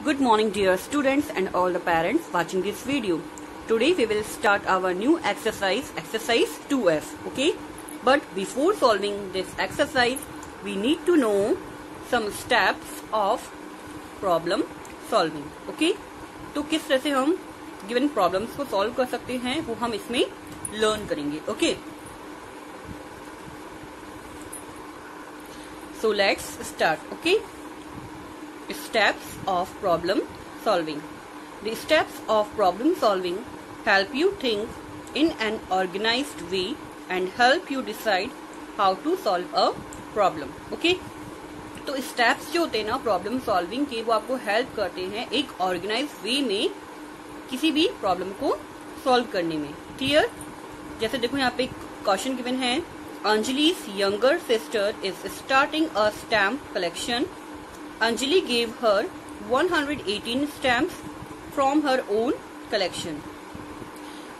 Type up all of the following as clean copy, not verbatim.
Good morning dear students and all the parents watching this video. Today we will start our new exercise 2F, okay? But before solving this exercise, we need to know some steps of problem solving, okay? तो किस तरह से हम given problems को solve कर सकते हैं वो हम इसमें learn करेंगे, okay? So let's start, okay? Steps of problem solving. The steps of problem solving help you think in an organized way and help you decide how to solve a problem. Okay? तो steps जो होते हैं ना problem solving के वो आपको help करते हैं एक organized way में किसी भी problem को solve करने में. Clear? जैसे देखो यहाँ पे क्वेश्चन गिवन है. Anjali's younger sister is starting a stamp collection. Anjali gave her 118 stamps from her own collection.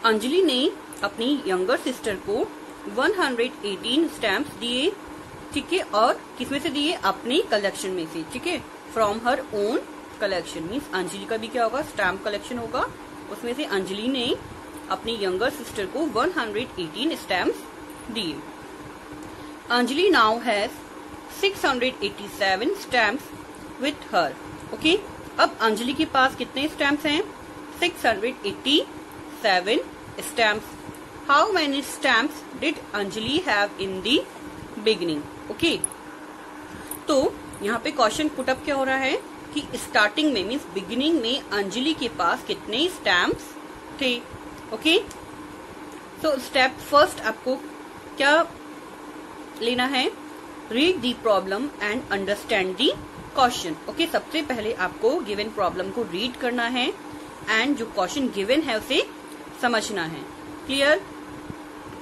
Anjali ने अपनी यंगर सिस्टर को 118 स्टैम्प्स दिए, ठीक है, और किसमें से दिए? अपनी कलेक्शन में से, ठीक है, from her own collection. Means Anjali का भी क्या होगा? स्टैम्प कलेक्शन होगा. उसमें से अंजलि ने अपनी यंगर सिस्टर को 118 स्टैम्प्स दिए. Anjali now has 687 stamps with her. Okay? अब अंजलि के पास कितने स्टैम्प्स हैं? 687 stamps. How many stamps did Anjali have in the beginning? Okay? तो यहाँ पे क्वेश्चन पुटअप क्या हो रहा है कि स्टार्टिंग में मीन्स बिगिनिंग में अंजलि के पास कितने स्टैम्प्स थे. ओके? तो स्टेप फर्स्ट आपको क्या लेना है? Read the problem and understand the question. Okay, सबसे पहले आपको गिवन प्रॉब्लम को रीड करना है एंड जो क्वेश्चन गिवन है उसे समझना है. क्लियर?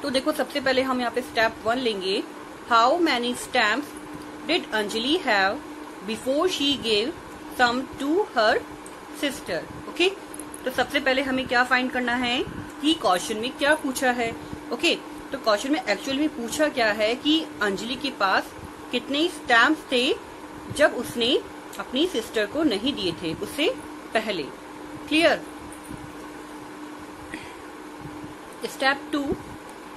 तो देखो सबसे पहले हम यहाँ पे स्टेप 1 लेंगे. How many stamps did Anjali have before she gave some to her sister. Okay, तो सबसे पहले हमें क्या फाइंड करना है कि क्वेश्चन में क्या पूछा है. ओके, तो क्वेश्चन में एक्चुअल में पूछा क्या है कि अंजलि के पास कितने स्टैम्प्स थे जब उसने अपनी सिस्टर को नहीं दिए थे उससे पहले. Clear? Step 2,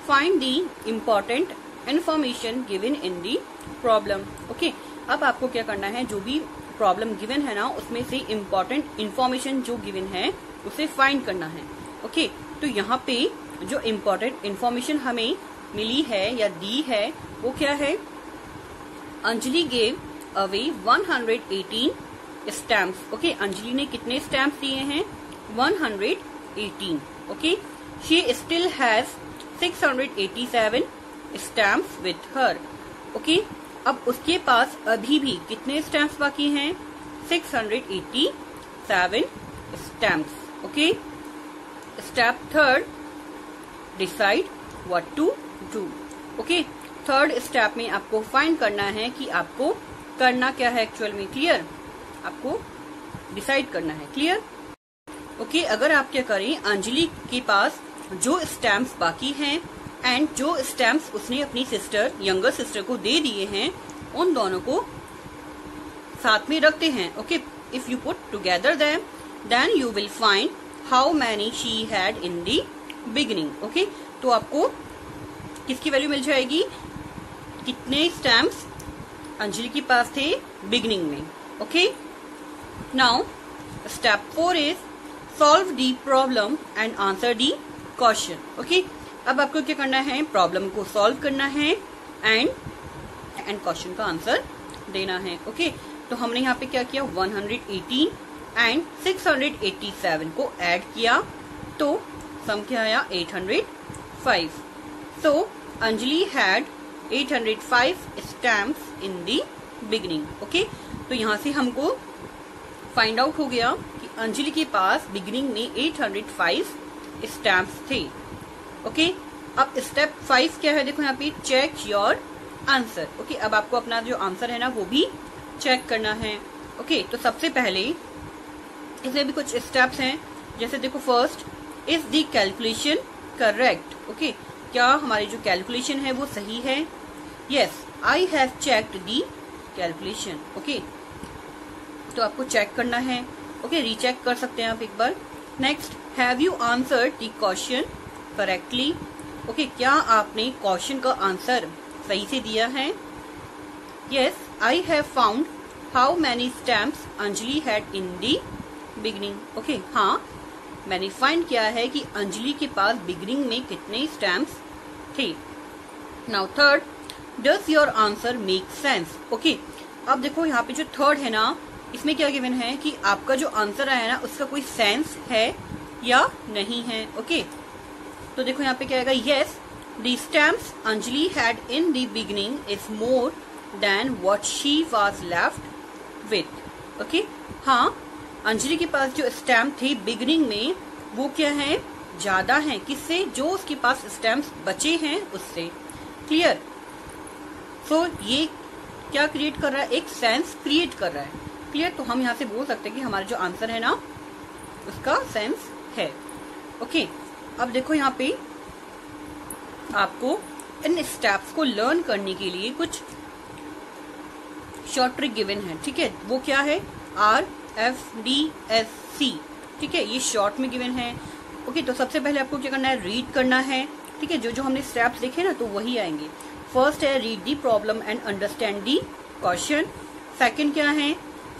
find the important information given in the problem. Okay, अब आपको क्या करना है, जो भी प्रॉब्लम गिवन है ना उसमें से इम्पोर्टेंट इंफॉर्मेशन जो गिवन है उसे फाइंड करना है. ओके, तो यहाँ पे जो इम्पोर्टेंट इंफॉर्मेशन हमें मिली है या दी है वो क्या है? Anjali gave away 118 stamps. Okay, Anjali ने कितने स्टैम्प्स दिए हैं? 118. Okay, she still has 687 stamps with her. Okay, अब उसके पास अभी भी कितने स्टैम्प्स बाकी हैं? 687 stamps. Okay, step 3, decide what to do. Okay, third step में आपको फाइंड करना है कि आपको करना क्या है एक्चुअल में. क्लियर? आपको डिसाइड करना है. क्लियर? ओके, अगर आप क्या करें, अंजलि के पास जो स्टैम्प्स बाकी हैं एंड जो स्टैम्प्स उसने अपनी सिस्टर यंगर सिस्टर को दे दिए हैं उन दोनों को साथ में रखते हैं. Okay, if you put together then you will find how many she had in the beginning. Okay, तो आपको किसकी वैल्यू मिल जाएगी? कितने स्टैम्प्स अंजलि के पास थे बिगिनिंग में. Okay, now step 4 is solve the problem and answer the question. Okay, अब आपको क्या करना है? प्रॉब्लम को सॉल्व करना है एंड क्वेश्चन का आंसर देना है. ओके, तो हमने यहाँ पे क्या किया? 118 एंड 687 को ऐड किया तो सम क्या आया? 805. So Anjali had 805 stamps in the beginning. Okay, तो यहाँ से हमको फाइंड आउट हो गया कि अंजलि के पास बिगिनिंग में 805 स्टैम्प्स थे. ओके, अब स्टेप 5 क्या है? देखो यहाँ पे चेक योर आंसर. ओके, अब आपको अपना जो आंसर है ना वो भी चेक करना है. ओके, तो सबसे पहले इसमें भी कुछ स्टेप्स हैं. जैसे देखो first, is the calculation correct. Okay, क्या हमारी जो कैलकुलेशन है वो सही है? Yes, I have checked the calculation. Okay, तो आपको चेक करना है. ओके, रीचेक कर सकते हैं आप एक बार। Next, have you answered the question correctly? Okay, क्या आपने क्वेश्चन का आंसर सही से दिया है? Yes, I have found how many stamps Anjali had in the beginning. Okay, हाँ, मैंने फाइंड किया है कि अंजलि के पास बिगनिंग में कितने स्टैम्प्स थे। Now third, does your answer make sense? Okay, अब देखो यहाँ पे जो थर्ड है ना, इसमें क्या गिवन है कि आपका जो आंसर आया ना उसका कोई सेंस है या नहीं है। ओके, तो देखो यहाँ पे क्या आएगा, yes the stamps Anjali had in the beginning is more than what she was left with. Okay, हाँ, अंजलि के पास जो स्टैम्प थे बिगनिंग में वो क्या है, ज्यादा है किससे, जो उसके पास स्टैम्प्स बचे हैं उससे। क्लियर? सो ये क्या क्रिएट कर रहा है, एक सेंस क्रिएट कर रहा है। क्लियर? तो हम यहाँ से बोल सकते हैं कि हमारा जो आंसर है ना उसका सेंस है। ओके, अब देखो यहाँ पे आपको इन स्टेप्स को लर्न करने के लिए कुछ शॉर्ट ट्रिक गिवन है। ठीक है, वो क्या है, RFDSC। ठीक है, ये शॉर्ट में गिवन है। ओके, तो सबसे पहले आपको क्या करना है, रीड करना है। ठीक है, जो हमने स्टेप्स देखे ना तो वही आएंगे। फर्स्ट है read the problem and understand the question. Second क्या है,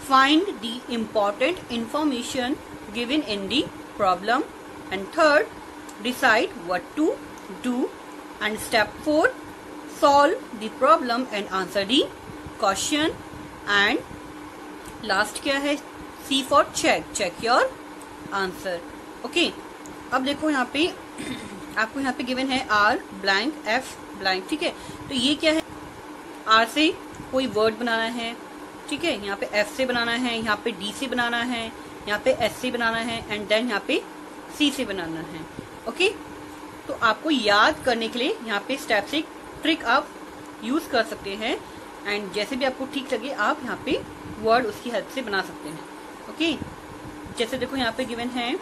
find the important information given in the problem. And third, decide what to do. And step 4, solve the problem and answer the question. And last क्या है, C for check your answer. Okay, अब देखो यहाँ पे आपको यहाँ पे given है R ब्लैंक F ब्लैंक। ठीक है, तो ये क्या है, R से कोई वर्ड बनाना है। ठीक है, यहाँ पे F से बनाना है, यहाँ पे D से बनाना है, यहाँ पे S से बनाना है, एंड देन यहाँ पे C से बनाना है। ओके, तो आपको याद करने के लिए यहाँ पे स्टेप से ट्रिक आप यूज कर सकते हैं, एंड जैसे भी आपको ठीक लगे आप यहाँ पे वर्ड उसकी हेल्प से बना सकते हैं। ओके, जैसे देखो यहाँ पे गिवन है,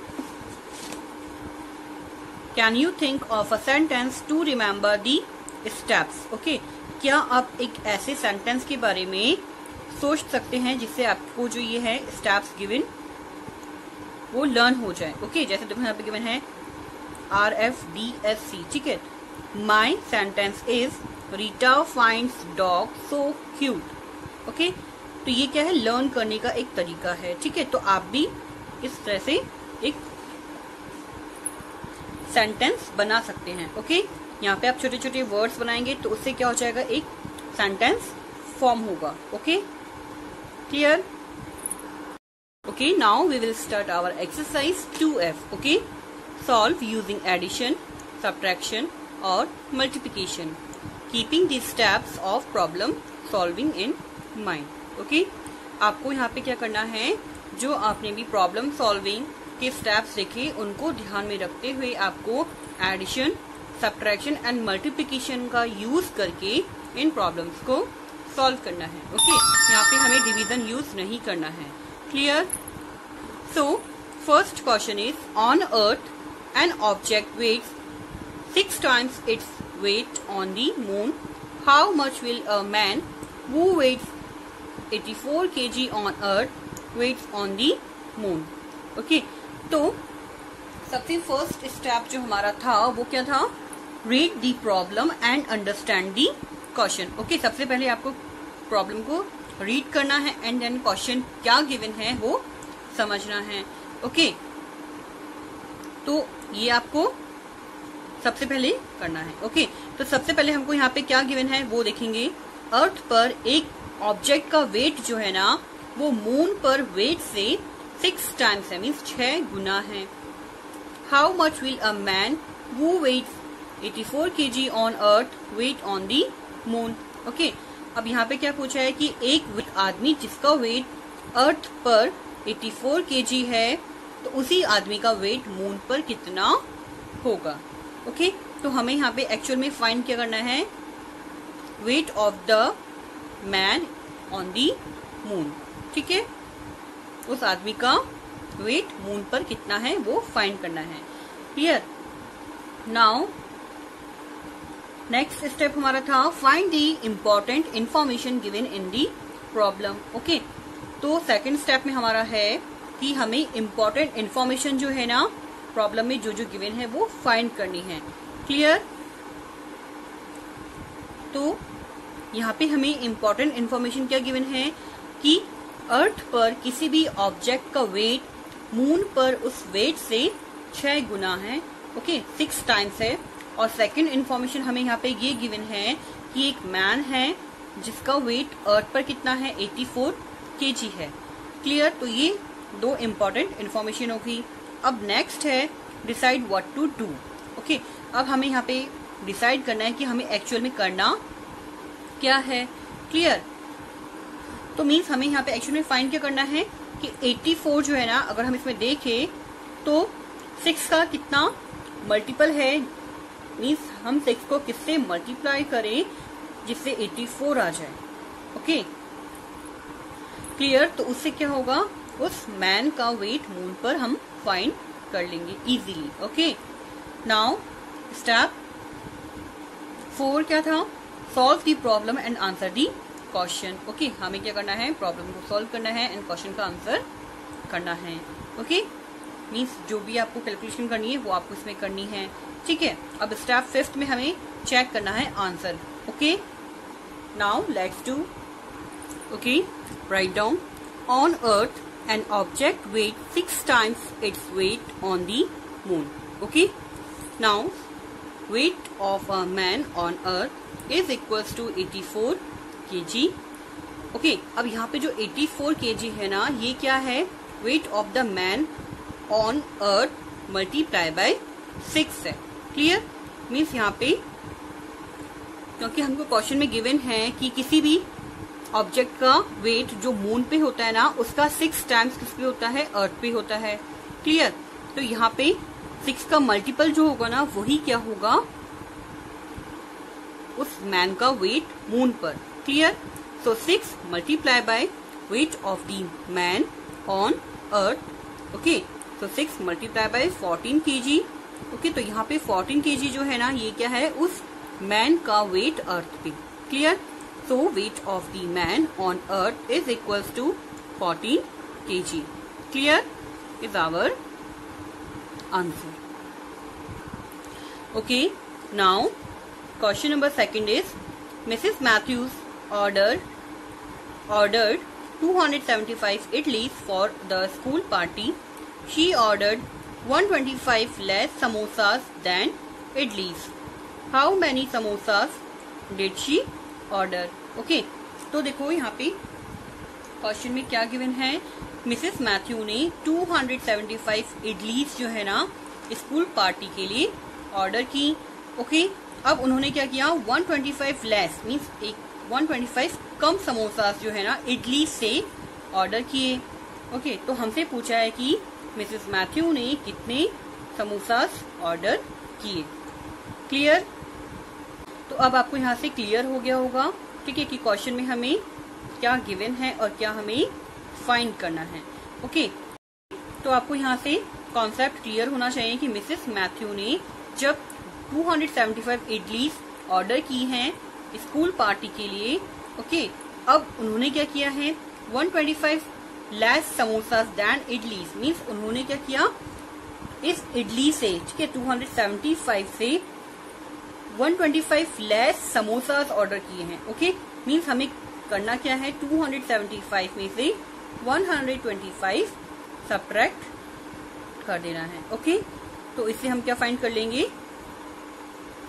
can you think of a sentence to remember the steps. Okay, क्या आप एक ऐसे सेंटेंस के बारे में सोच सकते हैं जिससे आपको जो ये है स्टेप्स गिवन वो लर्न हो जाए। ओके, जैसे देखो यहाँ पे गिवन है RFDSC। ठीक है, my sentence is Rita finds dog so cute. Okay, तो ये क्या है, लर्न करने का एक तरीका है। ठीक है, तो आप भी इस तरह से एक सेंटेंस बना सकते हैं। ओके, यहाँ पे आप छोटे छोटे वर्ड्स बनाएंगे तो उससे क्या हो जाएगा, एक सेंटेंस फॉर्म होगा। Okay, clear? Okay, now we will start our exercise 2F। Okay, solve using addition, subtraction और multiplication, keeping the steps of problem solving in mind. Okay, आपको यहाँ पे क्या करना है, जो आपने भी प्रॉब्लम सॉल्विंग के स्टेप्स देखे उनको ध्यान में रखते हुए आपको एडिशन, सब्ट्रैक्शन एंड मल्टीप्लिकेशन का यूज करके इन प्रॉब्लम्स को सॉल्व करना है। ओके, यहाँ पे हमें डिवीजन यूज नहीं करना है। Clear? So first question is, on earth an object weights 6 times its weight on the moon. How much will a man who weighs 84 kg on earth weighs on the moon? Okay, तो सबसे first step जो हमारा था वो क्या था, read the problem and understand the question. Okay, सबसे पहले आपको प्रॉब्लम को रीड करना है एंड देन क्वेश्चन क्या गिवन है वो समझना है। ओके, तो ये आपको सबसे पहले करना है। ओके, तो सबसे पहले हमको यहाँ पे क्या गिवन है वो देखेंगे। अर्थ पर एक ऑब्जेक्ट का वेट जो है ना वो मून पर वेट से 6 times है, मीन्स 6 गुना है। How much will a man who weights 84 kg on earth weigh on the moon. Okay, अब यहाँ पे क्या पूछा है कि एक आदमी जिसका वेट अर्थ पर 84 kg है तो उसी आदमी का वेट मून पर कितना होगा। ओके, तो हमें यहाँ पे एक्चुअल में फाइंड क्या करना है, weight of the man on the moon. ठीक है, उस आदमी का वेट मून पर कितना है वो फाइंड करना है। क्लियर? नाउ नेक्स्ट स्टेप हमारा था, find the important information given in the problem. Okay, तो सेकंड स्टेप में हमारा है कि हमें इम्पोर्टेंट इन्फॉर्मेशन जो है ना प्रॉब्लम में जो जो गिवन है वो फाइंड करनी है। क्लियर? तो यहाँ पे हमें इम्पोर्टेंट इन्फॉर्मेशन क्या गिवन है कि अर्थ पर किसी भी ऑब्जेक्ट का वेट मून पर उस वेट से 6 गुना है। ओके, 6 टाइम्स है। और सेकंड इन्फॉर्मेशन हमें यहाँ पे ये गिवन है कि एक मैन है जिसका वेट अर्थ पर कितना है, 84 kg है। क्लियर? तो ये 2 इम्पोर्टेंट इन्फॉर्मेशन होगी। अब नेक्स्ट है decide what to do. Okay, अब हमें यहाँ पे डिसाइड करना है कि हमें एक्चुअल में करना क्या है। क्लियर? तो मीन्स हमें यहाँ पे एक्चुअल में फाइंड क्या करना है कि 84 जो है ना, अगर हम इसमें देखें तो 6 का कितना मल्टीपल है, मीन्स हम 6 को किससे मल्टीप्लाई करें जिससे 84 आ जाए। Okay, clear? तो उससे क्या होगा, उस मैन का वेट मून पर हम फाइंड कर लेंगे इजीली। ओके, नाउ स्टेप 4 क्या था, solve the problem and answer the question. Okay, हमें क्या करना है, प्रॉब्लम को सॉल्व करना है एंड क्वेश्चन का आंसर करना है। ओके, मीन्स जो भी आपको कैलकुलेशन करनी है वो आपको इसमें करनी है। ठीक है, अब स्टेप 5 में हमें चेक करना है answer. Okay, now let's do. Okay, write down, on earth an object wait 6 times its weight on the moon. Okay, now weight of a man on earth is equals to 84 kg. Okay, अब यहाँ पे जो 84 kg है ना, ये क्या है, weight of the man on earth multiply by 6 है। क्लियर? मीन्स यहाँ पे क्योंकि हमको क्वेश्चन में गिवन है कि किसी भी ऑब्जेक्ट का वेट जो मून पे होता है ना, उसका 6 टाइम्स किस पे होता है, अर्थ पे होता है। क्लियर? तो यहाँ पे 6 का मल्टीपल जो होगा ना, वही क्या होगा, उस मैन का वेट मून पर। क्लियर? तो 6 multiply by weight of the man on earth. Okay, तो 6 मल्टीप्लाई बाय 14 kg। ओके, तो यहाँ पे 14 kg जो है ना, ये क्या है, उस मैन का वेट अर्थ पे। Clear? So weight of the man on earth is equals to 14 kg. Clear? Is our answer. Okay, now question number 2 is Mrs. Matthews ordered 275 idlis for the school party. She ordered 125 less samosas than idlis. How many samosas did she order? Okay, तो देखो यहाँ पे question में क्या given है, Mrs Matthew ने 275 idlis जो है ना स्कूल पार्टी के लिए ऑर्डर की। ओके, अब उन्होंने क्या किया, 125 लेस मीन्स 125 कम समोसास जो है ना इडली से ऑर्डर किए। ओके, तो हमसे पूछा है कि मिसेस मैथ्यू ने कितने समोसास ऑर्डर किए। क्लियर? तो अब आपको यहाँ से क्लियर हो गया होगा, ठीक है, कि क्वेश्चन में हमें क्या गिवन है और क्या हमें फाइंड करना है। ओके, तो आपको यहाँ से कॉन्सेप्ट क्लियर होना चाहिए कि मिसेस मैथ्यू ने जब 275 इडलीज ऑर्डर की हैं स्कूल पार्टी के लिए, ओके, अब उन्होंने क्या किया है, 125 less samosas than idlis means उन्होंने क्या किया, इस इडली से, ठीक है, 275 से 125 लेस समोसास ऑर्डर किए हैं। ओके, मीन्स हमें करना क्या है, 275 में से 125 सब्ट्रैक्ट कर देना है। ओके, तो इससे हम क्या फाइंड कर लेंगे,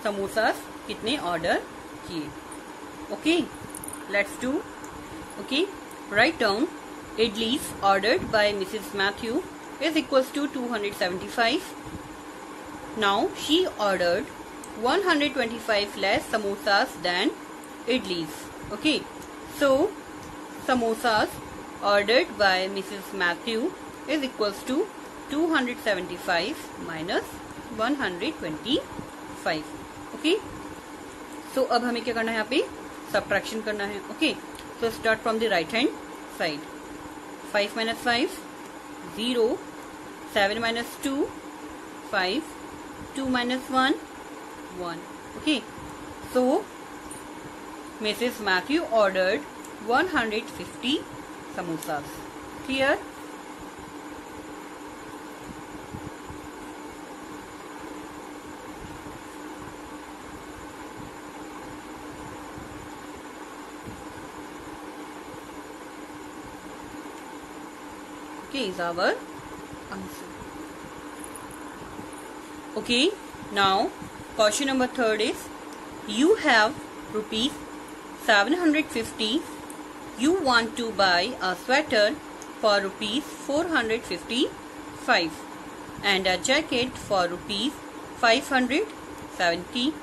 समोसास कितने ऑर्डर किए। Okay, let's do. Okay, write down idlis ordered by Mrs. Matthew is equals to 275. Now she ordered 125 less samosas than idlis. Okay, so samosas ordered by Mrs. Matthew is equals to 275 minus 125. Okay, so अब हमें क्या करना है, यहाँ पे subtraction करना है। Okay, so start from the right hand side. 5 minus 5 0, 7 minus 2 5, 2 minus 1 1. Okay, so Mrs. Matthew ordered 150 samosas. Clear? okay, is our answer. Okay, now question number 3 is, you have rupees 750. You want to buy a sweater for rupees 455 and a jacket for rupees 570.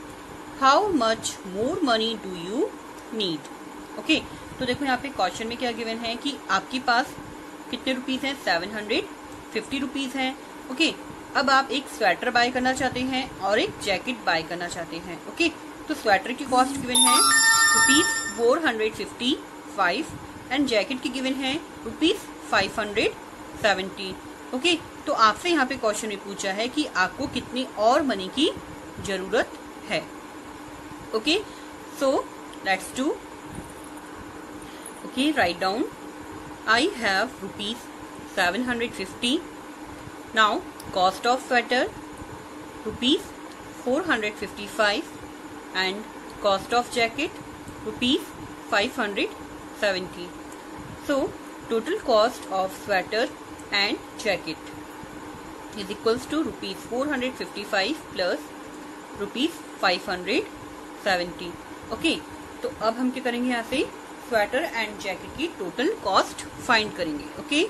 How much more money do you need? Okay, तो देखो यहाँ पे question में क्या given है कि आपके पास कितने रुपीस हैं, 750 रुपीस हैं. ओके, अब आप एक स्वेटर बाय करना चाहते हैं और एक जैकेट बाय करना चाहते हैं. ओके, तो स्वेटर की कॉस्ट गिवन है रुपीस 455 एंड जैकेट की गिवन है रुपीस 570. ओके, तो आपसे यहाँ पे क्वेश्चन में पूछा है कि आपको कितनी और मनी की जरूरत है. Okay, so let's do. Okay, write down. I have rupees 750. Now cost of sweater rupees 455 and cost of jacket rupees 570. So total cost of sweater and jacket is equals to rupees 455 plus rupees 570. Okay, तो अब हम क्या करेंगे, यहाँ से sweater and jacket की total cost find करेंगे. Okay,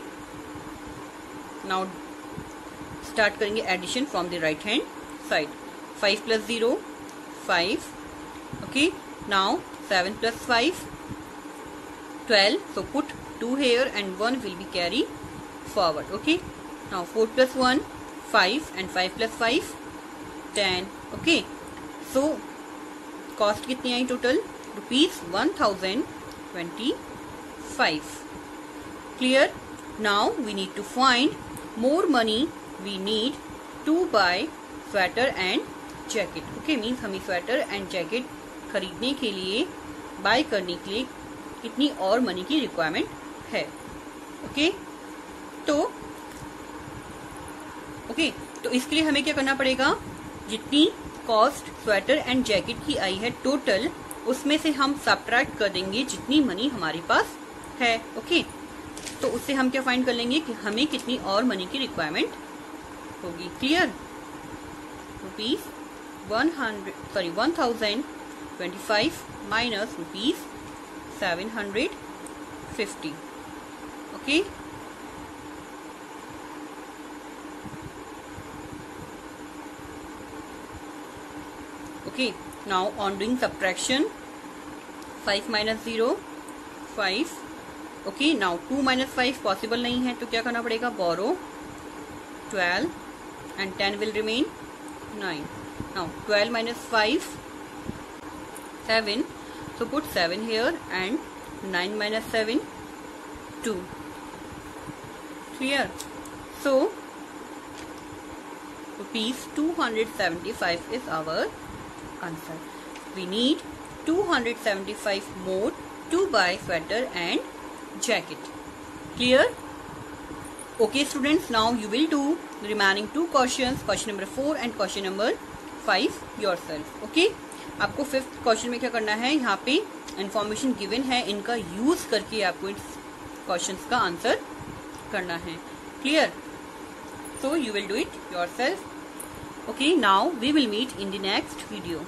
now start करेंगे addition from the right hand side. 5 plus 0 5. Okay, now 7 plus 5 12. So put 2 here and 1 will be carry forward. Okay, now 4 plus 1 5 and 5 plus 5 10. Okay, so cost कितनी आई total, rupees 1025. Clear? Now we need to find more money we need to buy sweater and jacket. Okay, means हमें sweater and jacket खरीदने के लिए, bye करने के लिए कितनी और मनी की रिक्वायरमेंट है. ओके, तो इसके लिए हमें क्या करना पड़ेगा, जितनी कॉस्ट स्वेटर एंड जैकेट की आई है टोटल, उसमें से हम सबट्रैक्ट कर देंगे जितनी मनी हमारे पास है. ओके, तो उससे हम क्या फाइंड कर लेंगे कि हमें कितनी और मनी की रिक्वायरमेंट होगी. Clear? Rupees 1025 minus rupees 750. Okay, okay, now on doing subtraction, 5 minus 0 5. okay, now 2 minus 5 possible नहीं है, तो क्या करना पड़ेगा, borrow 12 and 10 will remain 9. now 12 minus 5 7. so put 7 here and 9 minus 7 2. Clear? So rupees 275 is our answer. We need 275 more to buy sweater and jacket. Clear? Okay students, now you will do the remaining 2 questions, question number 4 and question number 5 yourself. Okay, आपको 5th question में क्या करना है, यहाँ पे information given है, इनका use करके आपको इन क्वेश्चंस का आंसर करना है. Clear? So you will do it yourself. Okay, now we will meet in the next video.